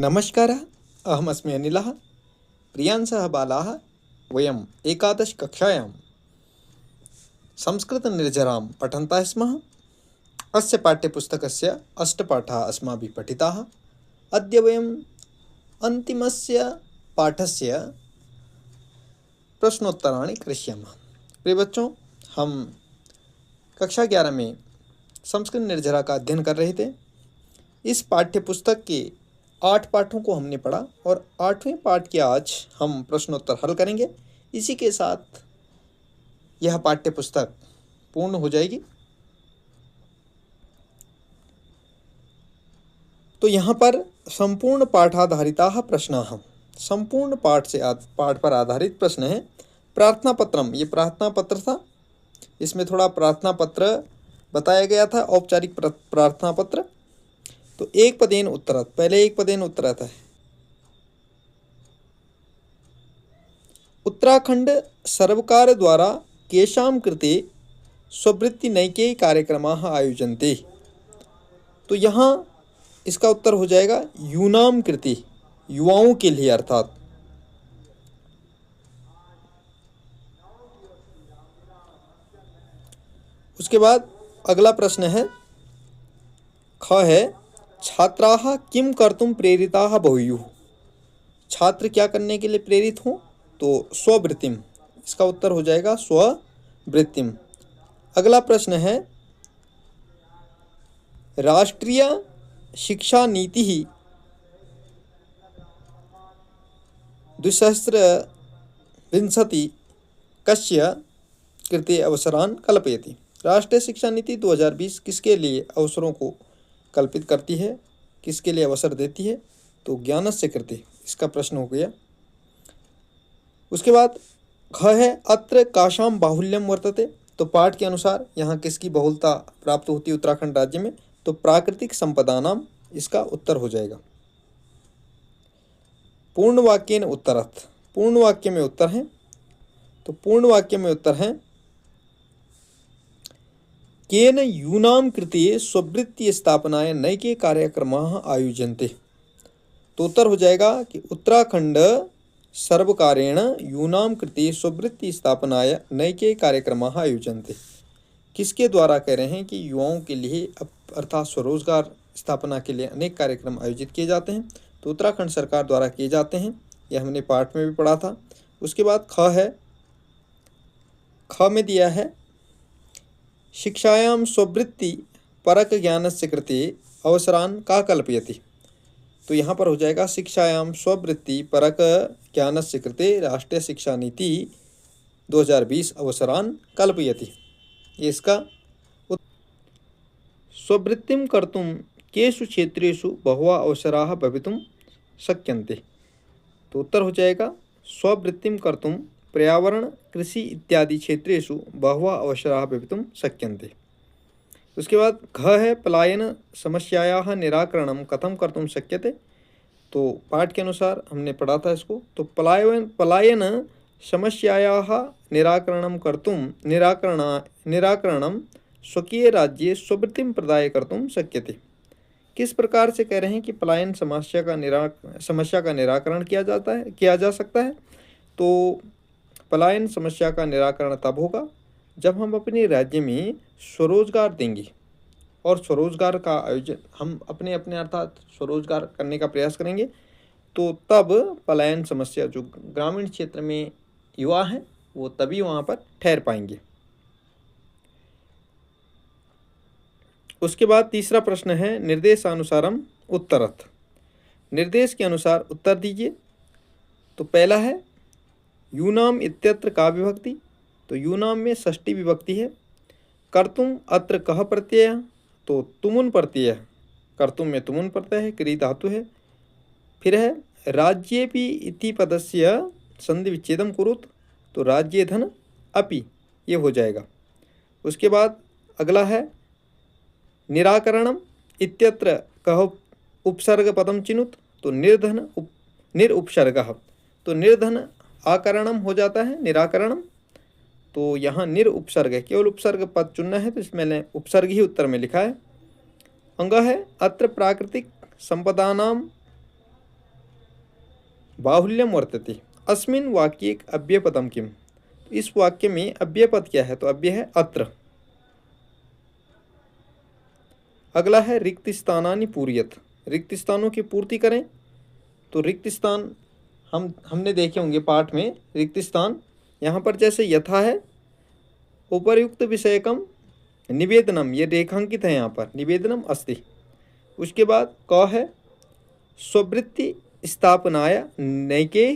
नमस्कारः, अहमस्मि अनिलः। प्रियांसः बालाः, वयम् एकादशकक्षायां संस्कृतनिर्झरां पठन्तः स्मः। अस्य पाठ्यपुस्तकस्य 8 पाठाः अस्माभिः पठिताः। अद्य वयम् अन्तिमस्य पाठस्य प्रश्नोत्तराणि करिष्यामः। प्रिय बच्चों, हम कक्षा 11 में संस्कृत निर्झरा का अध्ययन कर रहे थे। इस पाठ्यपुस्तक के 8 पाठों को हमने पढ़ा और 8वें पाठ के आज हम प्रश्नोत्तर हल करेंगे। इसी के साथ यह पाठ्यपुस्तक पूर्ण हो जाएगी। तो यहाँ पर संपूर्ण पाठाधारिताः प्रश्नाः, संपूर्ण पाठ पर आधारित प्रश्न है। प्रार्थना पत्रम, ये प्रार्थना पत्र था। इसमें थोड़ा प्रार्थना पत्र बताया गया था, औपचारिक प्रार्थना पत्र। तो एक पदेन उत्तरत, पहले एक पदेन उत्तरत है। उत्तराखंड सर्वकार द्वारा केषां कृते स्ववृत्ति नैके कार्यक्रमाः आयोजन्ते। तो यहाँ इसका उत्तर हो जाएगा यूनां कृते, युवाओं के लिए अर्थात। उसके बाद अगला प्रश्न है, ख है, छात्राः किं कर्तुं प्रेरिताः भवेयुः। छात्र क्या करने के लिए प्रेरित हों? तो स्ववृत्तिम, इसका उत्तर हो जाएगा स्ववृत्तिम। अगला प्रश्न है, राष्ट्रीय शिक्षा नीति 2020 कस्य कृते अवसरान् कल्पयति। राष्ट्रीय शिक्षा नीति 2020 किसके लिए अवसरों को कल्पित करती है, किसके लिए अवसर देती है? तो ज्ञानस्य कृते, इसका प्रश्न हो गया। उसके बाद ख है, अत्र काशां बाहुल्यम वर्तते। तो पाठ के अनुसार यहाँ किसकी बहुलता प्राप्त होती है उत्तराखंड राज्य में? तो प्राकृतिक संपदा नाम, इसका उत्तर हो जाएगा। पूर्ण वाक्येन उत्तरत्, पूर्ण वाक्य में उत्तर है। तो पूर्ण वाक्य में उत्तर है, केन यूनां कृते स्ववृत्ति स्थापनाय नैके कार्यक्रमाः आयोजन्ते। तो उत्तर हो जाएगा कि उत्तराखंड सर्वकारेण यूनां कृते स्ववृत्ति स्थापनाय नैके कार्यक्रमाः आयोजन्ते। किसके द्वारा कह रहे हैं कि युवाओं के लिए अर्थात स्वरोजगार स्थापना के लिए अनेक कार्यक्रम आयोजित किए जाते हैं। तो उत्तराखंड सरकार द्वारा किए जाते हैं, यह हमने पाठ में भी पढ़ा था। उसके बाद ख है, ख में दिया है, शिक्षायां स्ववृत्ति परक ज्ञानस्य कृते अवसरान् का कल्पयति। तो यहाँ पर हो जाएगा शिक्षायां स्ववृत्ति परक ज्ञानस्य कृते राष्ट्रीय शिक्षा नीति 2020 अवसरान् कल्पयति। ये इसका स्ववृत्तिं कर्तुं केषु क्षेत्रेषु बहवः अवसराः भवितुं शक्यन्ते। तो उत्तर हो जाएगा स्ववृत्तिं कर्तुं पर्यावरण कृषि इत्यादि क्षेत्रेषु बहवः अवसराः भवितुं शक्यन्ते। उसके बाद घ है, पलायन समस्यायाः निराकरणं कथं कर्तुं शक्यते। तो पाठ के अनुसार हमने पढ़ा था इसको। तो पलायन समस्यायाः निराकरणं कर्तुं निराकरणं स्वकीय राज्ये स्ववृत्तिं प्रदाय कर्तुं शक्यते। किस प्रकार से कह रहे हैं कि पलायन समस्या का निराकरण किया जा सकता है? तो पलायन समस्या का निराकरण तब होगा जब हम अपने राज्य में स्वरोजगार देंगे और स्वरोजगार का आयोजन हम अपने अर्थात स्वरोजगार करने का प्रयास करेंगे। तो तब पलायन समस्या, जो ग्रामीण क्षेत्र में युवा हैं वो तभी वहाँ पर ठहर पाएंगे। उसके बाद तीसरा प्रश्न है, निर्देशानुसारम उत्तरत्। निर्देश के अनुसार उत्तर दीजिए। तो पहला है, यूनाम इत्यत्र का विभक्ति। तो यूनाम में षष्ठी विभक्ति है। कर्तुम अत्र कह प्रत्यय, तो तुमुन प्रत्यय, कर्तुम में तुमुन प्रत्यय है, क्री धातु है। फिर है, राज्येपि इति पदस्य संधि विच्छेदम कुरुत। तो राज्ये धन अपि, ये हो जाएगा। उसके बाद अगला है, निराकरणम इत्यत्र कह उपसर्ग पदम चिनुत। तो निर्धन निरुपसर्गः, तो निर्धन आकरणम हो जाता है निराकरणम। तो यहाँ निर उपसर्ग है, केवल उपसर्ग पद चुनना है, तो इसमें उपसर्ग ही उत्तर में लिखा है। अंग है, अत्र प्राकृतिक संपदानाम बाहुल्यम वर्तते। अस्मिन् वाक्ये अव्ययपदम किम? इस वाक्य में अव्ययपद क्या है? तो अव्यय है अत्र। अगला है रिक्त स्थानानि पूरयत। रिक्त स्थानों की पूर्ति करें। तो रिक्त स्थान हमने देखे होंगे पाठ में। रिक्त स्थान यहाँ पर जैसे यथा है, उपर्युक्त विषयकम निवेदनम, ये रेखांकित है यहाँ पर, निवेदनम अस्ति। उसके बाद क है स्ववृत्ति स्थापनाय नैके।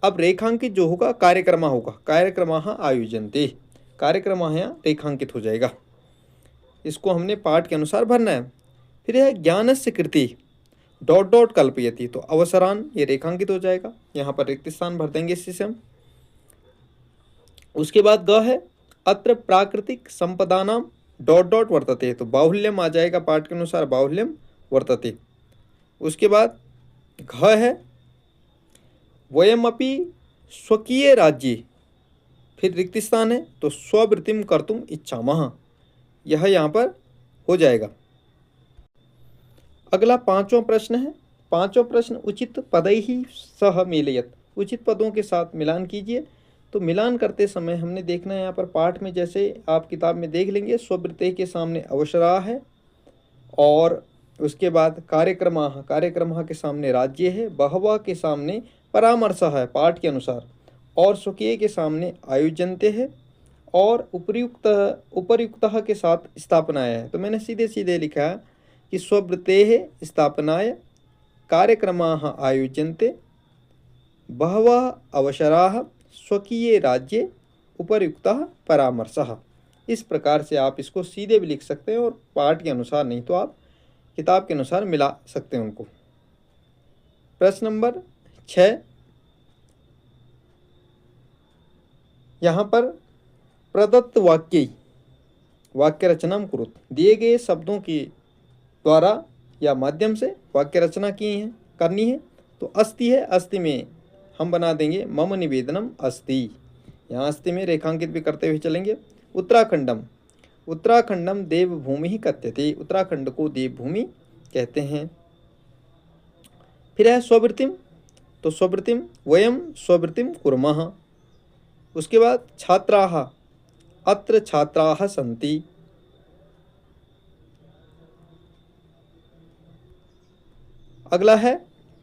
अब रेखांकित जो होगा कार्यक्रमा होगा, कार्यक्रमाः आयोजन्ते। कार्यक्रमाः यहाँ रेखांकित हो जाएगा। इसको हमने पाठ के अनुसार भरना है। फिर है ज्ञानस्य कृति डॉट डॉट कल्पयति। तो अवसरान ये रेखांकित हो जाएगा, यहाँ पर रिक्त स्थान भर देंगे इसी से हम। उसके बाद ग है अत्र प्राकृतिक संपदानाम डॉट डॉट वर्तते। तो बाहुल्यम आ जाएगा पाठ के अनुसार, बाहुल्यम वर्तते। उसके बाद घ है वयमपि स्वकीय राज्ये। फिर रिक्त स्थान है तो स्ववृत्तिम कर्तुम इच्छामः, यह यहाँ पर हो जाएगा। अगला पांचवा प्रश्न है। पांचवा प्रश्न उचित पदैहि सह मेलयत। उचित पदों के साथ मिलान कीजिए। तो मिलान करते समय हमने देखना है यहाँ पर पाठ में, जैसे आप किताब में देख लेंगे, स्ववृत्ते के सामने अवसरा है, और उसके बाद कार्यक्रमाः, कार्यक्रमाः के सामने राज्य है, बहवः के सामने परामर्श है पाठ के अनुसार, और स्वकीय के सामने आयोजनते है, और उपर्युक्तः के साथ स्थापनाय है। तो मैंने सीधे सीधे लिखा है कि स्ववृत्तेः स्थापनाय कार्यक्रमाः आयोज्यन्ते, बहवः अवसराः स्वकीय राज्ये उपर्युक्तः परामर्शः। इस प्रकार से आप इसको सीधे भी लिख सकते हैं, और पाठ के अनुसार नहीं तो आप किताब के अनुसार मिला सकते हैं उनको। प्रश्न नंबर 6, यहाँ पर प्रदत्त वाक्य रचना कुरुत। दिए गए शब्दों के द्वारा या माध्यम से वाक्य रचना करनी है। तो अस्ति है, अस्ति में हम बना देंगे मम निवेदनम अस्ति। यहाँ अस्ति में रेखांकित भी करते हुए चलेंगे। उत्तराखंडम, उत्तराखंडम देवभूमि कथ्यते। उत्तराखंड को देवभूमि कहते हैं। फिर है स्ववृत्तिम, तो स्ववृत्तिम वयम स्ववृत्तिम कुर्मः। उसके बाद छात्राः, अत्र छात्राः सन्ति। अगला है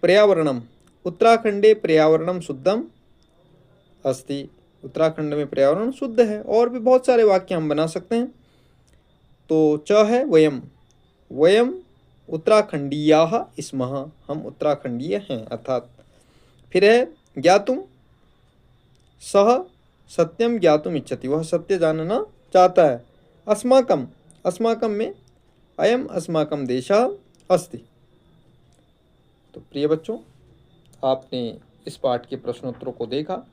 पर्यावरणम, उत्तराखंडे पर्यावरणम शुद्धम अस्ति। उत्तराखंड में पर्यावरण शुद्ध है। और भी बहुत सारे वाक्य हम बना सकते हैं। तो च है वयम, वयम उत्तराखंडीयाः स्मः, हम उत्तराखंडीय हैं अर्थात। फिर है ज्ञातुम, सह सत्यम ज्ञातुम इच्छति, वह सत्य जानना चाहता है। अस्माकम, अस्माकम में अयम अस्माकम देशः अस्ति। तो प्रिय बच्चों, आपने इस पाठ के प्रश्नोत्तरों को देखा।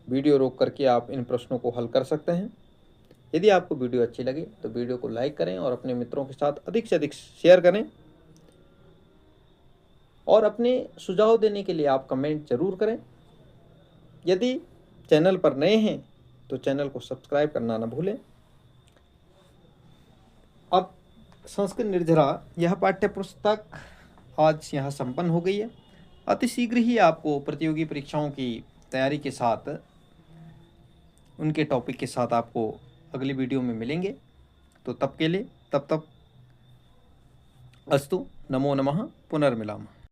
वीडियो रोक करके आप इन प्रश्नों को हल कर सकते हैं। यदि आपको वीडियो अच्छी लगे तो वीडियो को लाइक करें और अपने मित्रों के साथ अधिक से अधिक शेयर करें। और अपने सुझाव देने के लिए आप कमेंट जरूर करें। यदि चैनल पर नए हैं तो चैनल को सब्सक्राइब करना न भूलें। अब संस्कृत निर्झरा यह पाठ्य पुस्तक आज यहाँ संपन्न हो गई है। अति शीघ्र ही आपको प्रतियोगी परीक्षाओं की तैयारी के साथ, उनके टॉपिक के साथ आपको अगली वीडियो में मिलेंगे। तो तब के लिए, तब तक अस्तु, नमो नमः, पुनर्मिलामः।